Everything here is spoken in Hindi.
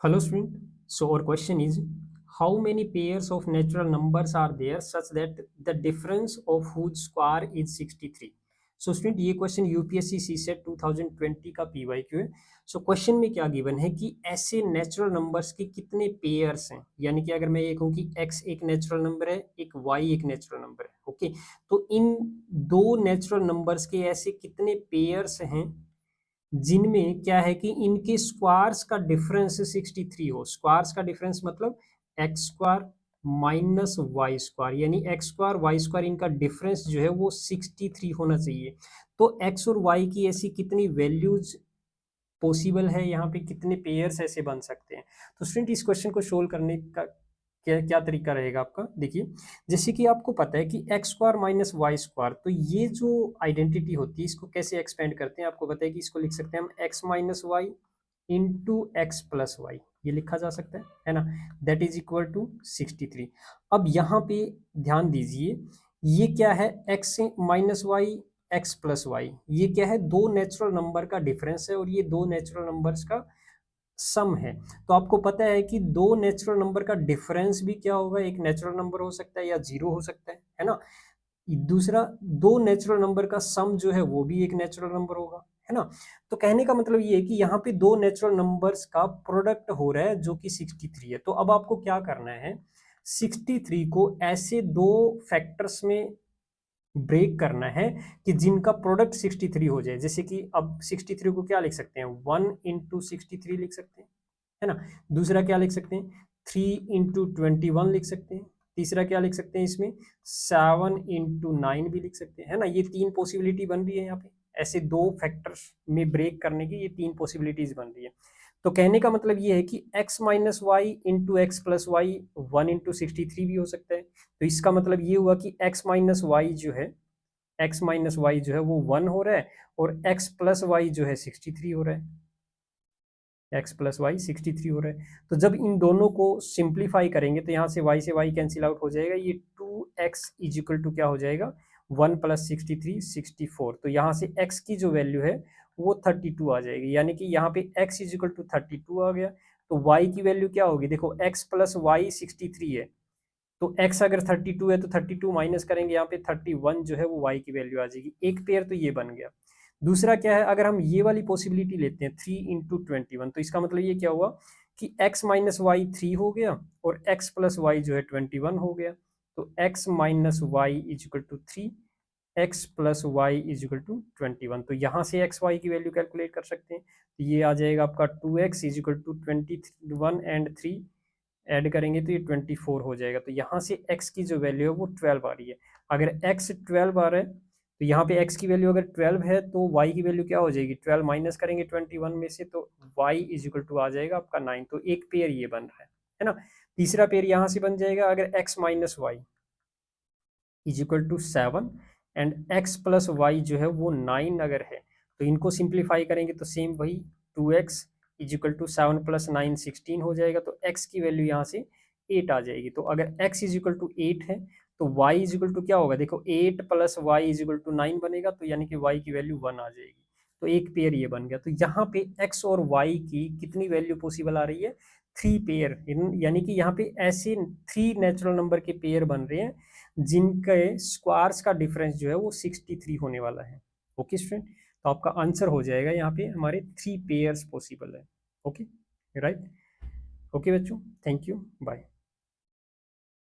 Hello student. So our question is, how many pairs of natural numbers are there such that the difference of whose square is 63? So student, ये क्वेश्चन यूपीएससी सीसेट 2020 का पीवाईक्यू है. सो क्वेश्चन में क्या गिवन है कि ऐसे नेचुरल नंबर्स के कितने पेयर्स हैं, यानी कि अगर मैं ये कहूँ कि x एक नेचुरल नंबर है, एक y एक नेचुरल नंबर है, ओके, तो इन दो नेचुरल नंबर्स के ऐसे कितने पेयर्स हैं जिनमें क्या है कि इनके स्क्वायर्स का डिफरेंस 63 हो. स्क्वायर्स का डिफरेंस मतलब x square minus y square, यानी एक्स स्क्वायर वाई स्क्वायर इनका डिफरेंस जो है वो 63 होना चाहिए. तो एक्स और वाई की ऐसी कितनी वैल्यूज पॉसिबल है, यहाँ पे कितने पेयर्स ऐसे बन सकते हैं. तो स्टूडेंट, इस क्वेश्चन को सोल्व करने का क्या क्या तरीका रहेगा आपका. देखिए, जैसे कि आपको पता है कि x square minus y square, तो ये जो आइडेंटिटी होती है इसको कैसे एक्सपेंड करते हैं. आपको पता है कि इसको लिख सकते हैं हम x minus y into x plus y, ये लिखा जा सकता है ना. That is equal to 63. अब यहाँ पे ध्यान दीजिए, ये क्या है, x minus y x plus y, ये क्या है, दो नेचुरल नंबर का डिफरेंस है और ये दो नेचुरल नंबर्स का सम है. तो आपको पता है कि दो नेचुरल नंबर का डिफरेंस भी क्या होगा, एक नेचुरल नंबर हो सकता है या जीरो हो सकता है ना. दूसरा, दो नेचुरल नंबर का सम जो है वो भी एक नेचुरल नंबर होगा, है ना. तो कहने का मतलब ये है कि यहाँ पे दो नेचुरल नंबर्स का प्रोडक्ट हो रहा है जो कि 63 है. तो अब आपको क्या करना है, 63 को ऐसे दो फैक्टर्स में ब्रेक करना है कि जिनका प्रोडक्ट 63 हो जाए. जैसे कि अब 63 को क्या लिख सकते हैं, 1 इंटू 63 लिख सकते हैं, है ना. दूसरा क्या लिख सकते हैं, 3 इंटू 21 लिख सकते हैं. तीसरा क्या लिख सकते हैं इसमें, 7 इंटू 9 भी लिख सकते हैं, है ना. ये तीन पॉसिबिलिटी बन रही है यहाँ पे, ऐसे दो फैक्टर्स में ब्रेक करने की ये तीन पॉसिबिलिटीज बन रही है. तो कहने का मतलब ये है कि x minus y into x plus y 1 into 63 भी हो सकता है. तो इसका मतलब ये हुआ कि x माइनस वाई जो है, x माइनस वाई जो है वो 1 हो रहा है और x प्लस वाई जो है 63 हो रहा है. x प्लस वाई 63 हो रहा है. तो जब इन दोनों को सिंप्लीफाई करेंगे तो यहाँ से y कैंसिल आउट हो जाएगा, ये 2x इज इक्वल टू क्या हो जाएगा, 1 प्लस 63 64. तो यहाँ से x की जो वैल्यू है वो 32 आ जाएगी, यानी कि यहाँ पे x इज इक्वल टू 32 आ गया. तो y की वैल्यू क्या होगी, देखो x प्लस वाई 63 है, तो x अगर 32 है तो 32 माइनस करेंगे, यहाँ पे 31 जो है वो y की वैल्यू आ जाएगी. एक पेयर तो ये बन गया. दूसरा क्या है, अगर हम ये वाली पॉसिबिलिटी लेते हैं 3 इंटू 21, तो इसका मतलब ये क्या हुआ कि x माइनस वाई 3 हो गया और x प्लस वाई जो है 21 हो गया. तो x minus y is equal to 3, x plus y is equal to 21. तो यहाँ से एक्स वाई की वैल्यू कैलकुलेट कर सकते हैं. तो ये आ जाएगा आपका 2x is equal to 21 and 3 add करेंगे तो ये 24 हो जाएगा. तो यहाँ से x की जो वैल्यू है वो 12 आ रही है. अगर x 12 आ रहा है तो यहाँ पे x की वैल्यू अगर 12 है तो y की वैल्यू क्या हो जाएगी, 12 माइनस करेंगे 21 में से तो y इज इक्वल टू आ जाएगा आपका 9. तो एक पेयर ये बन रहा है ना. तीसरा पेयर यहाँ से बन जाएगा, अगर x minus y is equal to 7 and x plus y जो है वो 9 अगर है, तो इनको सिंप्लीफाई करेंगे तो सेम वही 2x is equal to 7 plus 9 16 हो जाएगा. तो x की वैल्यू यहाँ से 8 आ जाएगी. तो अगर x इज इक्वल टू 8 है तो y इज इक्वल टू क्या होगा, देखो 8 plus y is equal to 9 बनेगा, तो यानी कि y की वैल्यू 1 आ जाएगी. तो एक पेयर ये बन गया. तो यहाँ पे x और y की कितनी वैल्यू पॉसिबल आ रही है, 3 पेयर, यानी कि यहाँ पे ऐसे 3 नेचुरल नंबर के पेयर बन रहे हैं जिनके स्क्वायर्स का डिफरेंस जो है वो 63 होने वाला है. ओके स्टूडेंट, तो आपका आंसर हो जाएगा यहाँ पे हमारे 3 पेयर्स पॉसिबल है. Okay right. ओके बच्चों, थैंक यू, बाय.